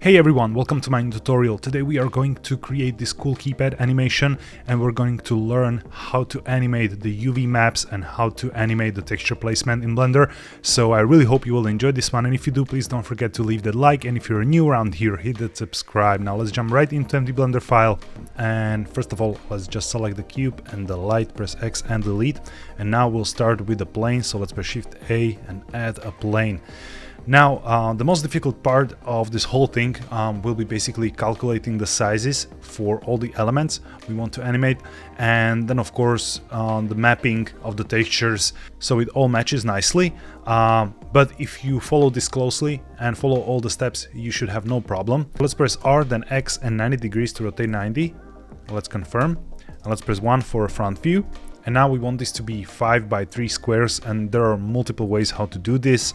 Hey everyone, welcome to my new tutorial. Today we are going to create this cool keypad animation and we're going to learn how to animate the UV maps and how to animate the texture placement in Blender. So I really hope you will enjoy this one, and if you do, please don't forget to leave that like, and if you're new around here, hit that subscribe. Now let's jump right into empty Blender file, and first of all let's just select the cube and the light, press X and delete, and now we'll start with the plane. So let's press Shift A and add a plane. Now, the most difficult part of this whole thing will be basically calculating the sizes for all the elements we want to animate, and then of course the mapping of the textures so it all matches nicely. But if you follow this closely and follow all the steps, you should have no problem. Let's press R, then X and 90 degrees to rotate 90. Let's confirm, and let's press 1 for a front view. And now we want this to be 5 by 3 squares, and there are multiple ways how to do this.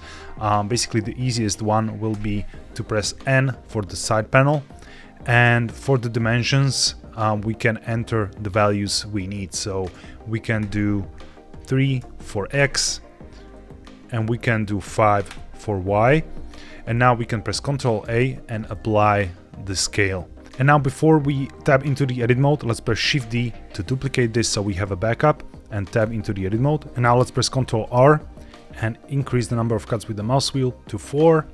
Basically the easiest one will be to press N for the side panel, and for the dimensions we can enter the values we need. So we can do 3 for X and we can do 5 for Y, and now we can press Ctrl A and apply the scale. And now before we tab into the edit mode, let's press Shift D to duplicate this so we have a backup, and tab into the edit mode. And now let's press Ctrl R and increase the number of cuts with the mouse wheel to 4,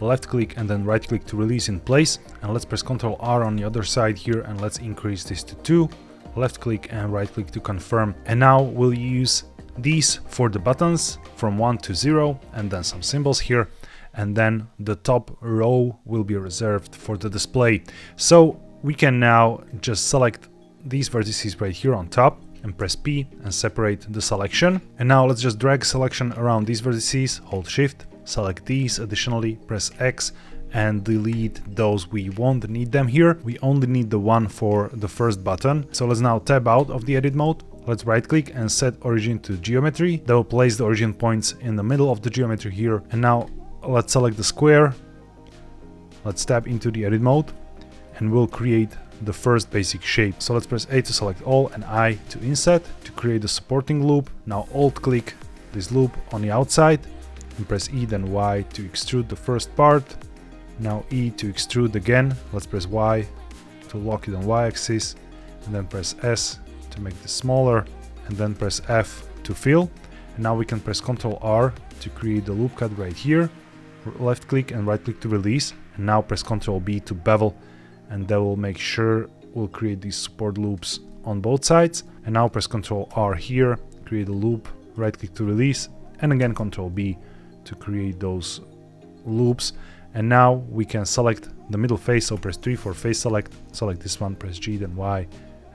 left click and then right click to release in place. And let's press Ctrl R on the other side here and let's increase this to 2, left click and right click to confirm. And now we'll use these for the buttons from 1 to 0 and then some symbols here. And then the top row will be reserved for the display. So we can now just select these vertices right here on top and press P and separate the selection. And now let's just drag selection around these vertices, hold Shift, select these additionally, press X and delete those we won't need them here. We only need the one for the first button. So let's now tab out of the edit mode. Let's right click and set origin to geometry. That will place the origin points in the middle of the geometry here. And now let's select the square, let's tab into the edit mode, and we'll create the first basic shape. So let's press A to select all and I to inset to create the supporting loop. Now alt click this loop on the outside and press E, then Y to extrude the first part. Now E to extrude again. Let's press Y to lock it on Y axis, and then press S to make this smaller, and then press F to fill. And now we can press Ctrl R to create the loop cut right here, left click and right click to release, and now press Ctrl B to bevel, and that will make sure we'll create these support loops on both sides. And now press Ctrl R here, create a loop, right click to release, and again Ctrl B to create those loops. And now we can select the middle face, so press 3 for face select, select this one, press G then Y,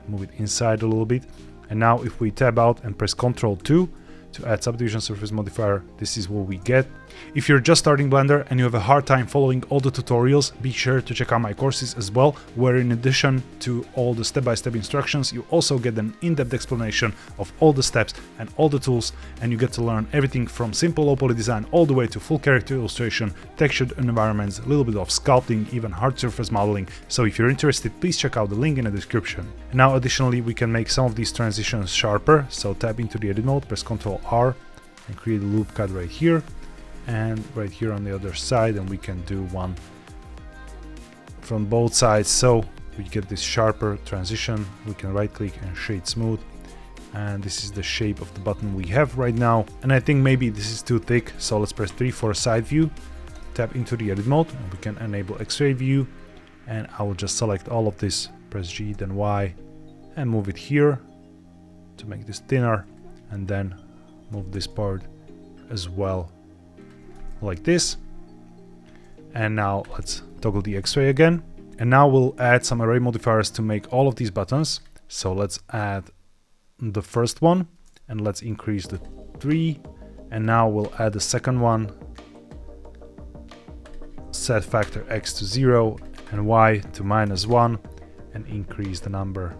move it inside a little bit. And now if we tab out and press Ctrl 2 to add subdivision surface modifier, this is what we get. If you're just starting Blender and you have a hard time following all the tutorials, be sure to check out my courses as well, where in addition to all the step-by-step instructions, you also get an in-depth explanation of all the steps and all the tools, and you get to learn everything from simple low poly design all the way to full character illustration, textured environments, a little bit of sculpting, even hard surface modeling. So if you're interested, please check out the link in the description. And now additionally, we can make some of these transitions sharper, so tab into the edit mode, press Ctrl R and create a loop cut right here and right here on the other side, and we can do one from both sides so we get this sharper transition. We can right click and shade smooth, and this is the shape of the button we have right now. And I think maybe this is too thick, so let's press 3 for a side view, tap into the edit mode, and we can enable X-ray view, and I will just select all of this, press G then Y and move it here to make this thinner, and then move this part as well like this. And now let's toggle the X-ray again, and now we'll add some array modifiers to make all of these buttons. So let's add the first one and let's increase the 3, and now we'll add the second one, set factor X to 0 and Y to -1 and increase the number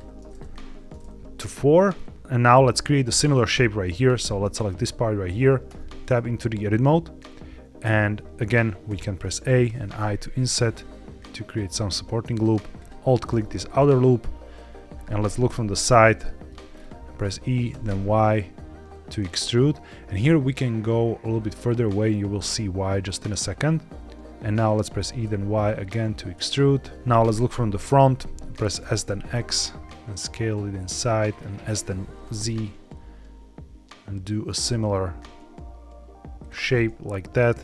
to 4. And now let's create a similar shape right here. So let's select this part right here, tab into the edit mode, and again we can press A and I to inset to create some supporting loop, alt click this outer loop, and let's look from the side, press E then Y to extrude. And here we can go a little bit further away, you will see why just in a second. And now let's press E then Y again to extrude. Now let's look from the front, press S then X and scale it inside, and S then Z, and do a similar shape like that.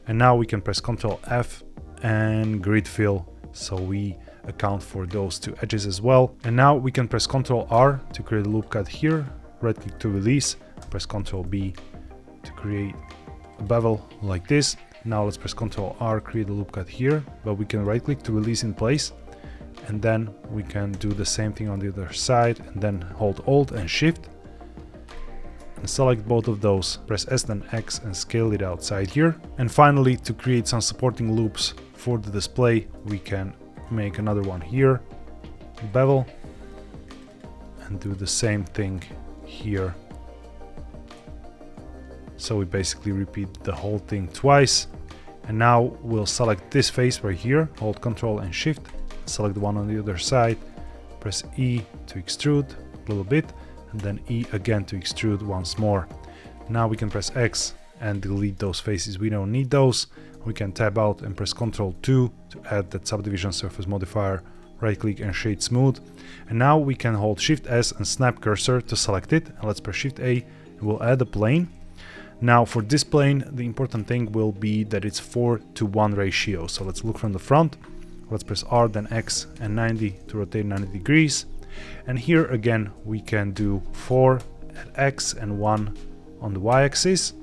And now we can press Ctrl F and grid fill, so we account for those two edges as well. And now we can press Ctrl R to create a loop cut here, right click to release, press Ctrl B to create a bevel like this. Now let's press Ctrl R, create a loop cut here, but we can right click to release in place, and then we can do the same thing on the other side, and then hold Alt and Shift and select both of those, press S then X and scale it outside here. And finally, to create some supporting loops for the display, we can make another one here, bevel, and do the same thing here. So we basically repeat the whole thing twice. And now we'll select this face right here, hold Ctrl and Shift, select the one on the other side, press E to extrude a little bit, and then E again to extrude once more. Now we can press X and delete those faces, we don't need those. We can tab out and press Ctrl 2 to add that subdivision surface modifier, right click and shade smooth. And now we can hold Shift S and snap cursor to select it, and let's press Shift A and we'll add a plane. Now for this plane, the important thing will be that it's 4:1 ratio. So let's look from the front, let's press R then X and 90 to rotate 90 degrees. And here again we can do 4 at X and 1 on the Y axis.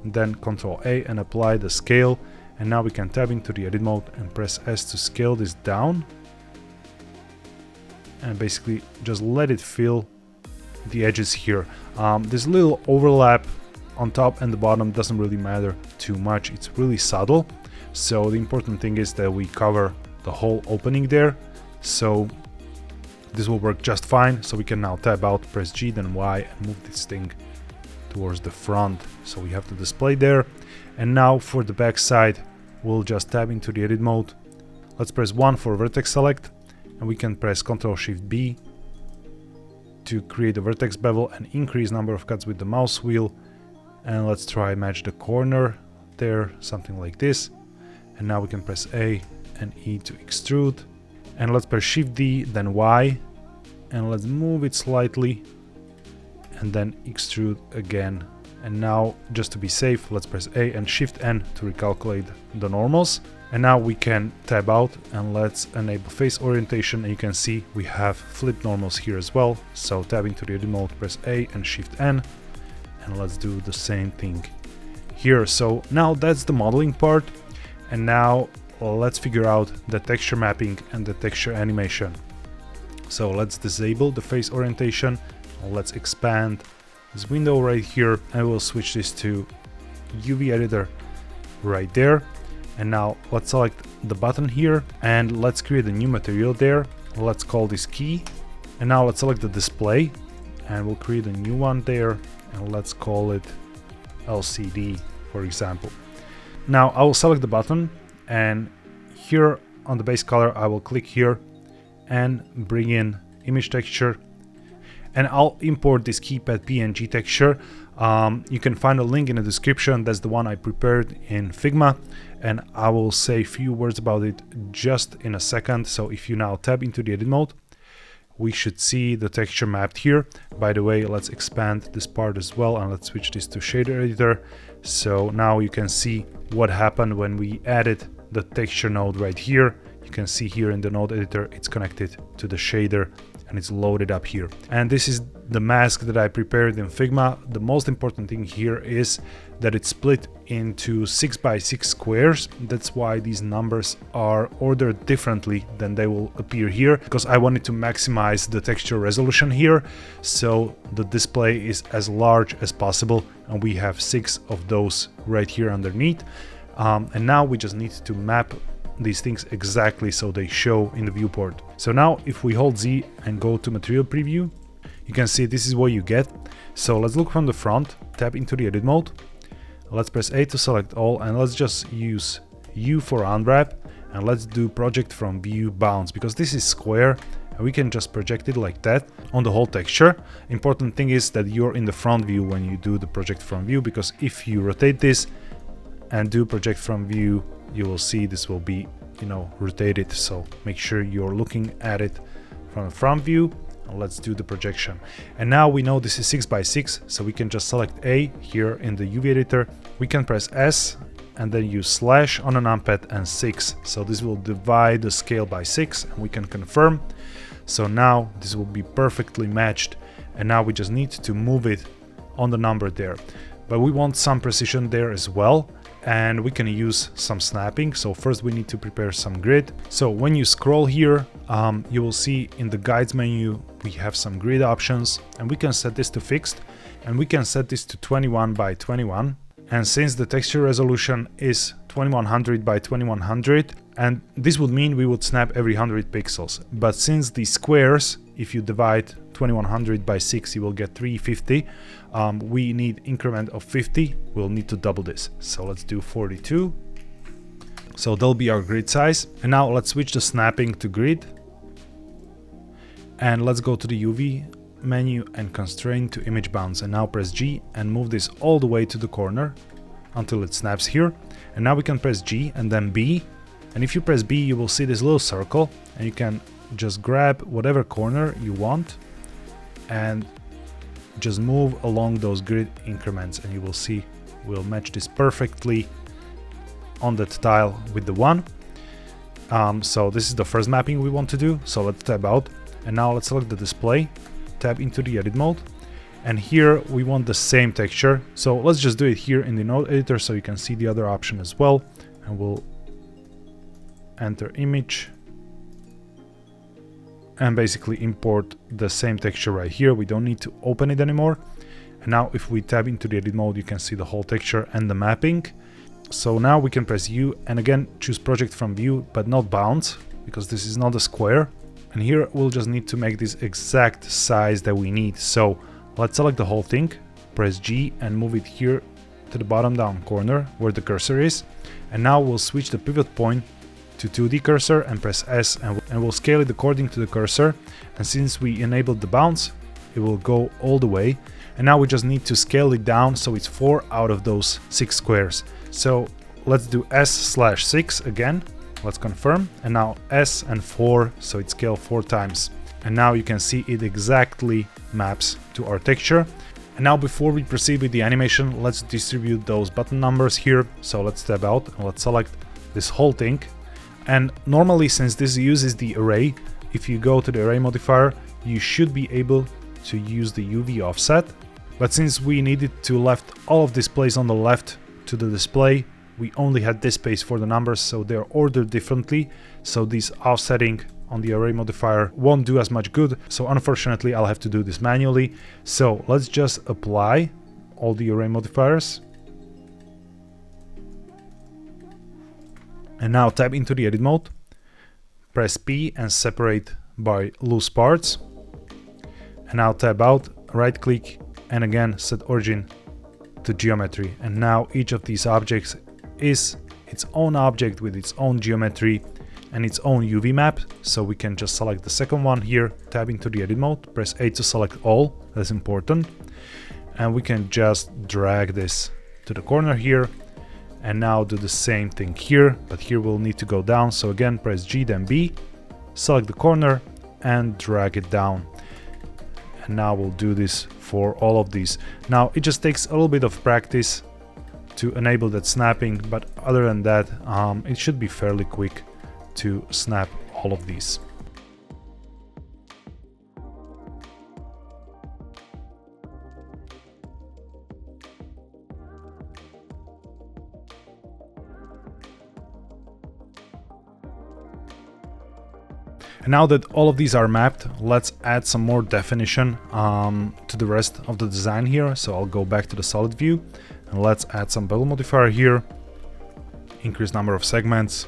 Then Ctrl A and apply the scale. And now we can tab into the edit mode and press S to scale this down. And basically just let it fill the edges here. This little overlap on top and the bottom doesn't really matter too much, it's really subtle. So the important thing is that we cover the whole opening there. So this will work just fine. So we can now tab out, press G then Y and move this thing towards the front. So we have the display there. And now for the back side, we'll just tab into the edit mode. Let's press 1 for vertex select, and we can press Ctrl Shift B to create a vertex bevel and increase number of cuts with the mouse wheel. And let's try match the corner there, something like this. And now we can press A and E to extrude. And let's press Shift D, then Y, and let's move it slightly, and then extrude again. And now, just to be safe, let's press A and Shift N to recalculate the normals. And now we can tab out and let's enable face orientation. And you can see we have flip normals here as well. So tabbing to the edit mode, press A and Shift N, and let's do the same thing here. So now that's the modeling part. And now let's figure out the texture mapping and the texture animation. So let's disable the face orientation. Let's expand this window right here, and we'll switch this to UV editor right there. And now let's select the button here and let's create a new material there. Let's call this key. And now let's select the display and we'll create a new one there, and let's call it LCD, for example. Now I will select the button, and here on the base color I will click here and bring in image texture, and I'll import this Keypad PNG texture. You can find a link in the description. That's the one I prepared in Figma, and I will say a few words about it just in a second. So if you now tab into the edit mode, we should see the texture mapped here. By the way, let's expand this part as well, and let's switch this to shader editor. So now you can see what happened when we added the texture node right here. You can see here in the node editor, it's connected to the shader and it's loaded up here. And this is the mask that I prepared in Figma. The most important thing here is that it's split into 6x6 squares. That's why these numbers are ordered differently than they will appear here, because I wanted to maximize the texture resolution here, so the display is as large as possible, and we have 6 of those right here underneath. And now we just need to map these things exactly so they show in the viewport. So now if we hold Z and go to material preview, you can see this is what you get. So let's look from the front, tap into the edit mode, let's press A to select all, and let's just use U for unwrap, and let's do project from view bounds, because this is square and we can just project it like that on the whole texture. Important thing is that you're in the front view when you do the project from view, because if you rotate this and do project from view you will see this will be, rotated. So make sure you're looking at it from the front view. Let's do the projection. And now we know this is 6 by 6, so we can just select A here in the UV editor. We can press S and then use slash on a numpad and 6. So this will divide the scale by 6, and we can confirm. So now this will be perfectly matched, and now we just need to move it on the number there. But we want some precision there as well, and we can use some snapping. So first we need to prepare some grid. So when you scroll here, you will see in the guides menu we have some grid options, and we can set this to fixed, and we can set this to 21 by 21. And since the texture resolution is 2100 by 2100, and this would mean we would snap every 100 pixels. But since the squares, if you divide 2100 by 6, you will get 350. We need increment of 50. We'll need to double this. So let's do 42. So that'll be our grid size. And now let's switch the snapping to grid. And let's go to the UV menu and constrain to image bounds, and now press G and move this all the way to the corner until it snaps here. And now we can press G and then B, and if you press B you will see this little circle, and you can just grab whatever corner you want and just move along those grid increments, and you will see we'll match this perfectly on that tile with the one. So this is the first mapping we want to do, so let's tab out, and now let's select the display, tab into the edit mode, and here we want the same texture. So let's just do it here in the node editor so you can see the other option as well, and we'll enter image and basically import the same texture right here. We don't need to open it anymore. And now if we tab into the edit mode, you can see the whole texture and the mapping. So now we can press U and again choose project from view, but not bounds, because this is not a square. And here we'll just need to make this exact size that we need. So let's select the whole thing, press G and move it here to the bottom down corner where the cursor is. And now we'll switch the pivot point to 2D cursor and press S, and we'll scale it according to the cursor. And since we enabled the bounds, it will go all the way. And now we just need to scale it down so it's 4 out of those 6 squares. So let's do S/6 again. Let's confirm, and now S and 4, so it scaled 4 times. And now you can see it exactly maps to our texture. And now before we proceed with the animation, let's distribute those button numbers here. So let's tab out and let's select this whole thing. And normally, since this uses the array, if you go to the array modifier, you should be able to use the UV offset. But since we needed to left all of this place on the left to the display, we only had this space for the numbers, so they're ordered differently. So this offsetting on the array modifier won't do as much good. So unfortunately, I'll have to do this manually. So let's just apply all the array modifiers. And now tab into the edit mode, press P and separate by loose parts. And now tab out, right click, and again set origin to geometry. And now each of these objects is its own object with its own geometry and its own UV map. So we can just select the second one here, tab into the edit mode, press A to select all, that's important. And we can just drag this to the corner here, and now do the same thing here, but here we'll need to go down. So again, press G then B, select the corner and drag it down. And now we'll do this for all of these. Now it just takes a little bit of practice to enable that snapping, but other than that, it should be fairly quick to snap all of these. And now that all of these are mapped, let's add some more definition to the rest of the design here. So I'll go back to the solid view and let's add some bevel modifier here. Increase number of segments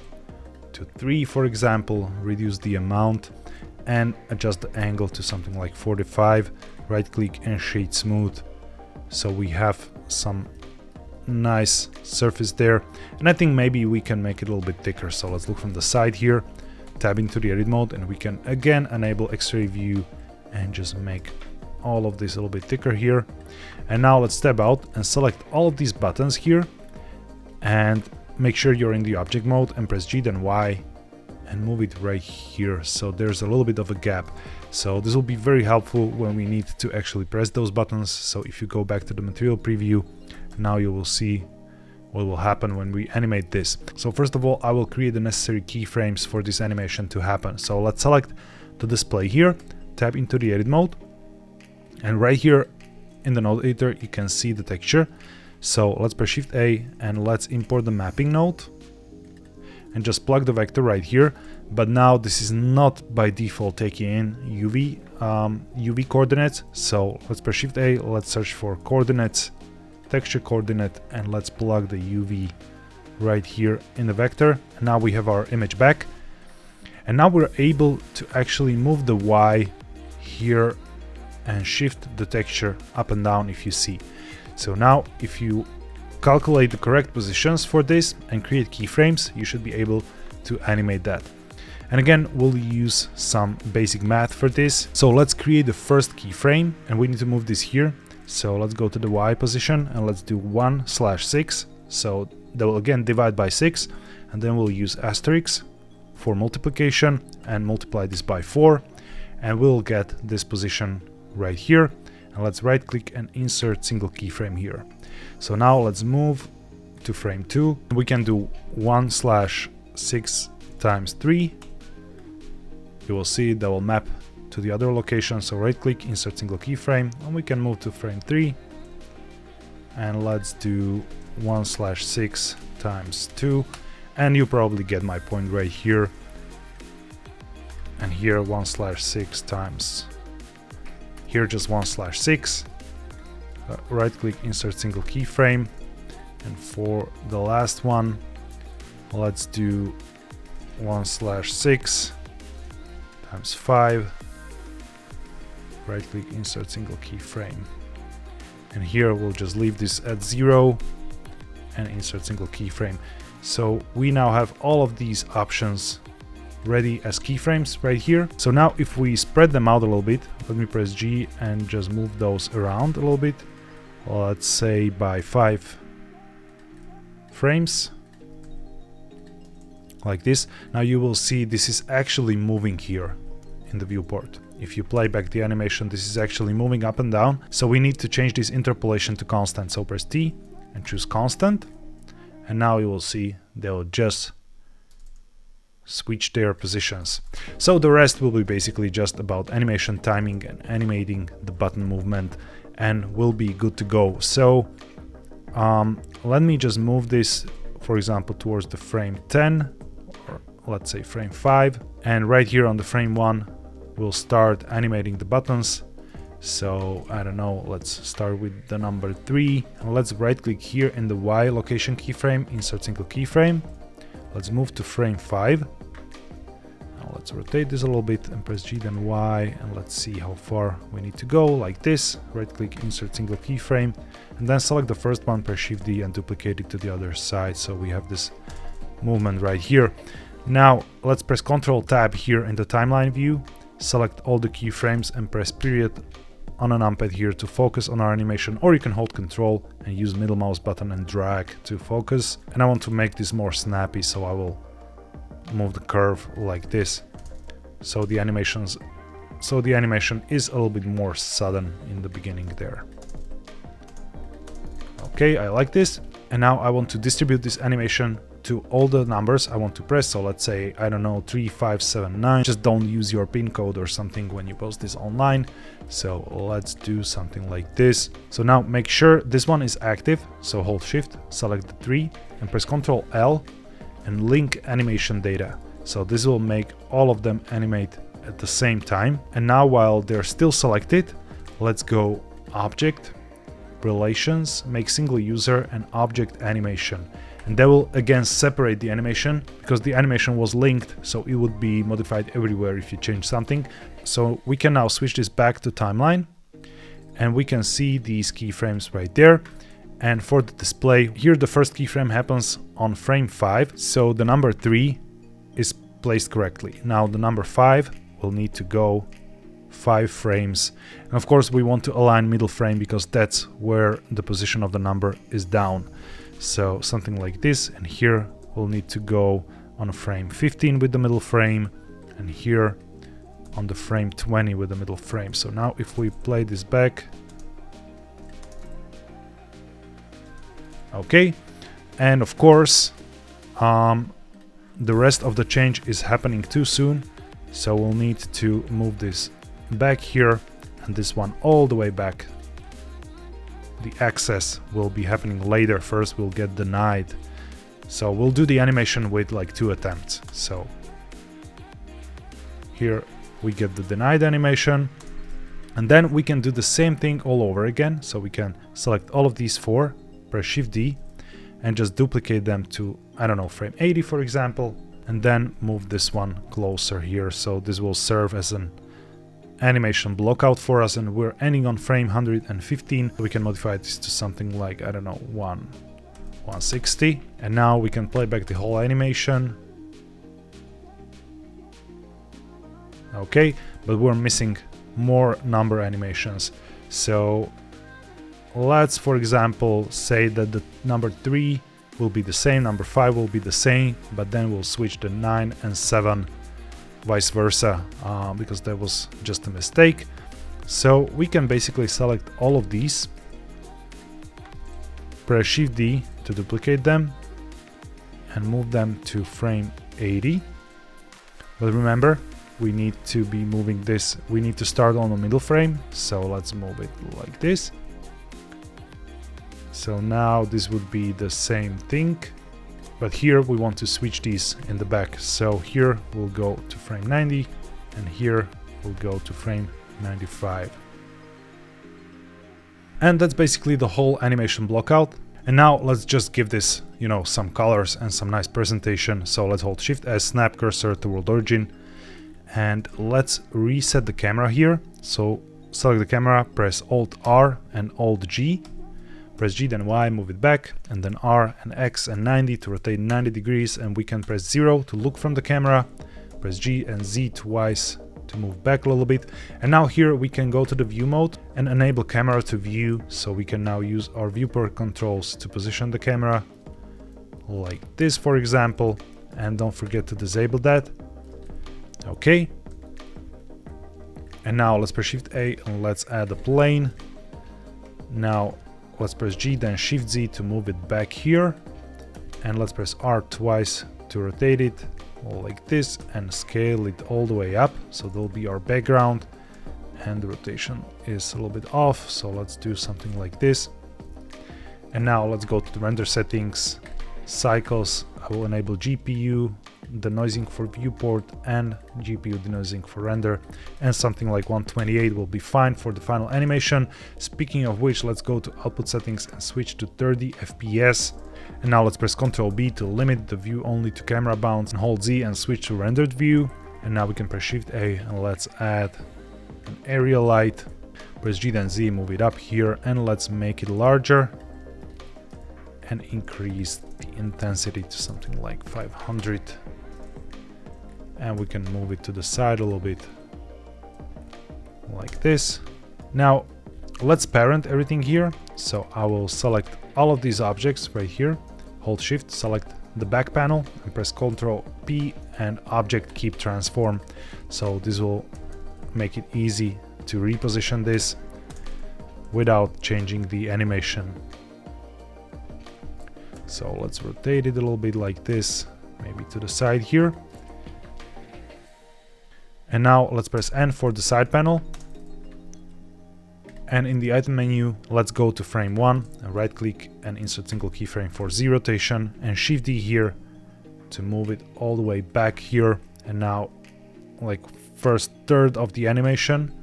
to 3, for example, reduce the amount and adjust the angle to something like 45. Right click and shade smooth. So we have some nice surface there. And I think maybe we can make it a little bit thicker. So let's look from the side here. Tab into the edit mode and we can again enable X-ray view and just make all of this a little bit thicker here. And now let's tab out and select all of these buttons here and make sure you're in the object mode and press G then Y and move it right here, so there's a little bit of a gap. So this will be very helpful when we need to actually press those buttons. So if you go back to the material preview, now you will see what will happen when we animate this. So first of all, I will create the necessary keyframes for this animation to happen. So let's select the display here, tap into the edit mode, and right here in the node editor you can see the texture. So let's press Shift A and let's import the mapping node and just plug the vector right here. But now this is not by default taking in UV coordinates. So let's press Shift A, let's search for coordinates, texture coordinate, and let's plug the UV right here in the vector. And now we have our image back. And now we're able to actually move the Y here and shift the texture up and down if you see. So now if you calculate the correct positions for this and create keyframes, you should be able to animate that. And again, we'll use some basic math for this. So let's create the first keyframe and we need to move this here. So let's go to the Y position and let's do 1/6. So that will again divide by 6, and then we'll use asterisk for multiplication and multiply this by 4, and we'll get this position right here. And let's right click and insert single keyframe here. So now let's move to frame 2. We can do 1/6 times 3. You will see that will map to the other location. So right click, insert single keyframe, and we can move to frame 3. And let's do 1/6 times 2. And you probably get my point right here. And here 1/6 times, here just 1/6. Right click, insert single keyframe. And for the last one, let's do 1/6 times 5. Right click, insert single keyframe. And here we'll just leave this at 0 and insert single keyframe. So we now have all of these options ready as keyframes right here. So now if we spread them out a little bit, let me press G and just move those around a little bit. Let's say by 5 frames. Like this. Now you will see this is actually moving here in the viewport. If you play back the animation, this is actually moving up and down. So we need to change this interpolation to constant. So press T and choose constant. And now you will see they'll just switch their positions. So the rest will be basically just about animation timing and animating the button movement, and we'll be good to go. So let me just move this, for example, towards the frame 10, or let's say frame 5. And right here on the frame 1, we'll start animating the buttons. So I don't know, let's start with the number 3, and let's right click here in the Y location keyframe, insert single keyframe. Let's move to frame 5. Now let's rotate this a little bit and press G then Y, and let's see how far we need to go, like this. Right click, insert single keyframe, and then select the first one, press Shift D and duplicate it to the other side, so we have this movement right here. Now let's press Ctrl Tab here in the timeline view, select all the keyframes and press period on a numpad here to focus on our animation, or you can hold Ctrl and use middle mouse button and drag to focus. And I want to make this more snappy, so I will move the curve like this. So the animation is a little bit more sudden in the beginning there. Okay, I like this. And now I want to distribute this animation to all the numbers I want to press. So let's say, I don't know, 3, 5, 7, 9. Just don't use your pin code or something when you post this online. So let's do something like this. So now make sure this one is active. So hold Shift, select the 3 and press Ctrl L and link animation data. So this will make all of them animate at the same time. And now while they're still selected, let's go Object, Relations, make single user and Object Animation. And that will again separate the animation, because the animation was linked, so it would be modified everywhere if you change something. So we can now switch this back to timeline, and we can see these keyframes right there. And for the display, here the first keyframe happens on frame 5, so the number 3 is placed correctly. Now the number 5 will need to go 5 frames. And of course we want to align middle frame, because that's where the position of the number is down. So something like this, and here we'll need to go on frame 15 with the middle frame, and here on the frame 20 with the middle frame. So now if we play this back, okay, and of course the rest of the change is happening too soon, so we'll need to move this back here and this one all the way back. The access will be happening later. First we'll get denied, so we'll do the animation with like 2 attempts. So here we get the denied animation, and then we can do the same thing all over again. So we can select all of these 4, press Shift D, and just duplicate them to, I don't know, frame 80 for example, and then move this one closer here. So this will serve as an animation blockout for us, and we're ending on frame 115. We can modify this to something like, I don't know, 160, and now we can play back the whole animation. Okay, but we're missing more number animations. So let's, for example, say that the number 3 will be the same, number 5 will be the same, but then we'll switch the 9 and 7 vice versa, because that was just a mistake. So we can basically select all of these, press Shift D to duplicate them, and move them to frame 80. But remember, we need to be moving this, we need to start on the middle frame, so let's move it like this. So now this would be the same thing, but here we want to switch these in the back. So here we'll go to frame 90, and here we'll go to frame 95. And that's basically the whole animation blockout. And now let's just give this, you know, some colors and some nice presentation. So let's hold Shift S, snap cursor to world origin, and let's reset the camera here. So select the camera, press Alt R and Alt G. Press G, then Y, move it back, and then R and X and 90 to rotate 90 degrees, and we can press 0 to look from the camera, press G and Z twice to move back a little bit. And now here we can go to the view mode and enable camera to view, so we can now use our viewport controls to position the camera like this, for example, and don't forget to disable that. Okay, and now let's press Shift A and let's add a plane. Now let's press G, then Shift Z to move it back here, and let's press R twice to rotate it like this and scale it all the way up, so that'll be our background, and the rotation is a little bit off, so let's do something like this. And now let's go to the render settings, cycles. I will enable GPU denoising for viewport and GPU denoising for render, and something like 128 will be fine for the final animation. Speaking of which, let's go to output settings and switch to 30 FPS. And now let's press Ctrl B to limit the view only to camera bounds, and hold Z and switch to rendered view. And now we can press Shift A and let's add an area light. Press G then Z, move it up here, and let's make it larger and increase the intensity to something like 500. And we can move it to the side a little bit like this. Now let's parent everything here. So I will select all of these objects right here, hold Shift, select the back panel, and press Ctrl P and object keep transform. So this will make it easy to reposition this without changing the animation. So let's rotate it a little bit like this, maybe to the side here. And now let's press N for the side panel. And in the item menu, let's go to frame 1 and right click and insert single keyframe for Z rotation, and Shift D here to move it all the way back here. And now, like first third of the animation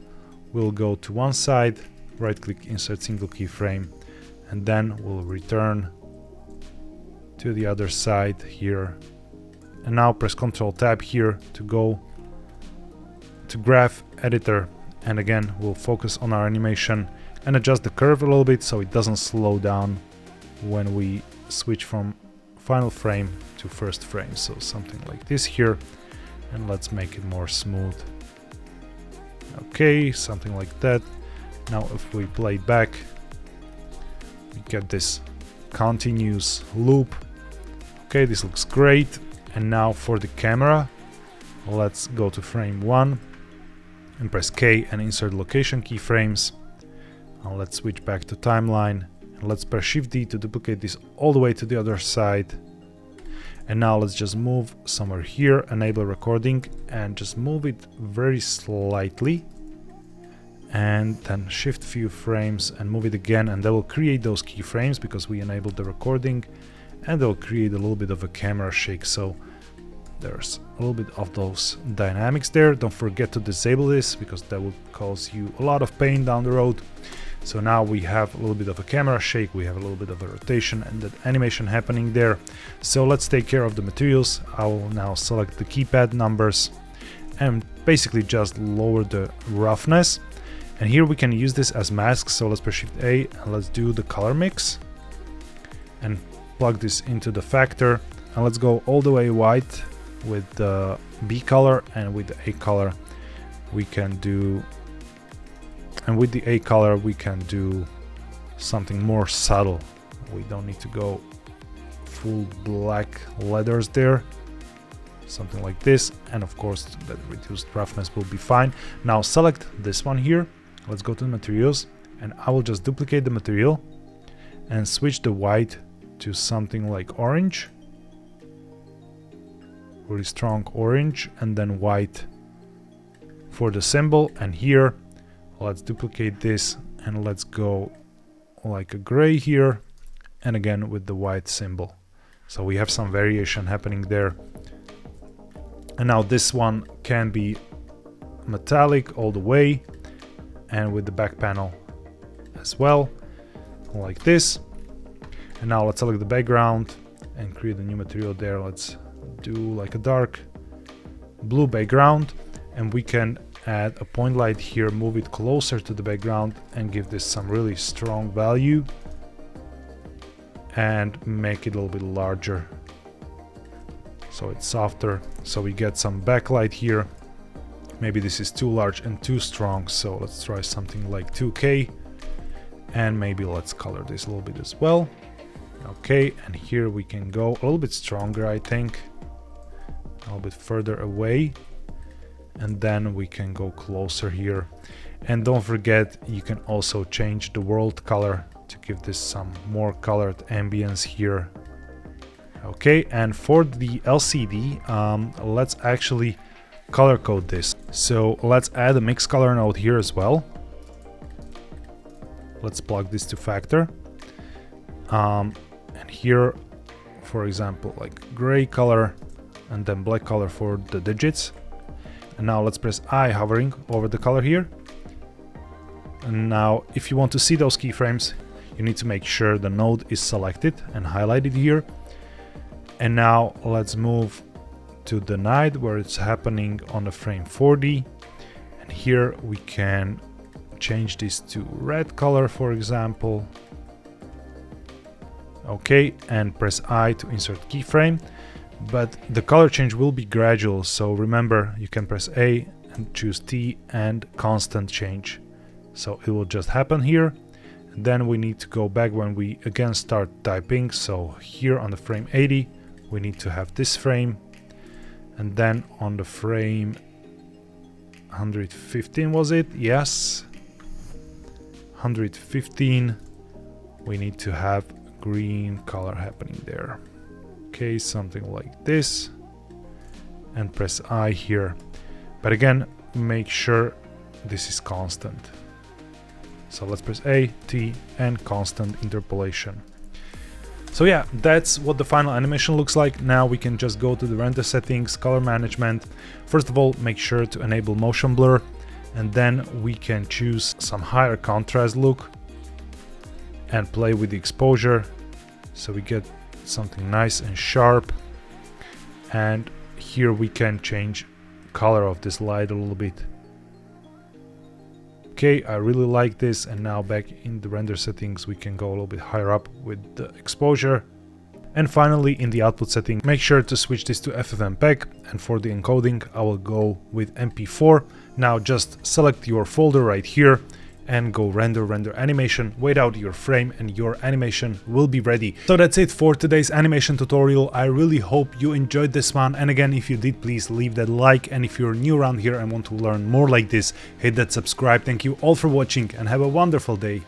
will go to one side, right click, insert single keyframe, and then we'll return to the other side here. And now press Ctrl Tab here to go to graph editor, and again we'll focus on our animation and adjust the curve a little bit so it doesn't slow down when we switch from final frame to first frame. So something like this here, and let's make it more smooth. Okay, something like that. Now if we play back, we get this continuous loop. Okay, this looks great. And now for the camera, let's go to frame 1 and press K and insert location keyframes. Now let's switch back to timeline and let's press Shift D to duplicate this all the way to the other side. And now let's just move somewhere here, enable recording, and just move it very slightly. And then shift few frames and move it again, and that will create those keyframes because we enabled the recording, and they'll create a little bit of a camera shake. So there's a little bit of those dynamics there. Don't forget to disable this because that will cause you a lot of pain down the road. So now we have a little bit of a camera shake, we have a little bit of a rotation and that animation happening there. So let's take care of the materials. I will now select the keypad numbers and basically just lower the roughness. And here we can use this as masks. So let's press Shift A and let's do the color mix and plug this into the factor. And let's go all the way white with the B color, and with the A color we can do, and with the A color we can do something more subtle. We don't need to go full black letters there, something like this, and of course that reduced roughness will be fine. Now select this one here, let's go to the materials, and I will just duplicate the material and switch the white to something like orange, really strong orange, and then white for the symbol. And here let's duplicate this and let's go like a gray here, and again with the white symbol. So we have some variation happening there. And now this one can be metallic all the way, and with the back panel as well, like this. And now let's select the background and create a new material there. Let's do like a dark blue background, and we can add a point light here, move it closer to the background and give this some really strong value and make it a little bit larger so it's softer, so we get some backlight here. Maybe this is too large and too strong, so let's try something like 2K, and maybe let's color this a little bit as well. Okay, and here we can go a little bit stronger, I think, a little bit further away, and then we can go closer here. And don't forget, you can also change the world color to give this some more colored ambience here. Okay, and for the LCD, let's actually color code this. So let's add a mix color node here as well. Let's plug this to factor. And here, for example, like gray color and then black color for the digits. And now let's press I hovering over the color here. And now if you want to see those keyframes, you need to make sure the node is selected and highlighted here. And now let's move to the night where it's happening on the frame 40. And here we can change this to red color, for example. Okay, and press I to insert keyframe. But the color change will be gradual, so remember, you can press A and choose T and constant change. So it will just happen here. And then we need to go back when we again start typing. So here on the frame 80, we need to have this frame. And then on the frame 115, was it? Yes. 115, we need to have green color happening there. Okay, something like this, and press I here. But again, make sure this is constant. So let's press A, T, and constant interpolation. So yeah, that's what the final animation looks like. Now we can just go to the render settings, color management. First of all, make sure to enable motion blur, and then we can choose some higher contrast look and play with the exposure so we get something nice and sharp. And here we can change color of this light a little bit. Okay, I really like this. And now back in the render settings, we can go a little bit higher up with the exposure. And finally, in the output setting, make sure to switch this to FFmpeg, and for the encoding I will go with MP4. Now just select your folder right here and go render animation, wait out your frame, and your animation will be ready. So that's it for today's animation tutorial. I really hope you enjoyed this one, and again, if you did, please leave that like, and if you're new around here and want to learn more like this, hit that subscribe. Thank you all for watching and have a wonderful day.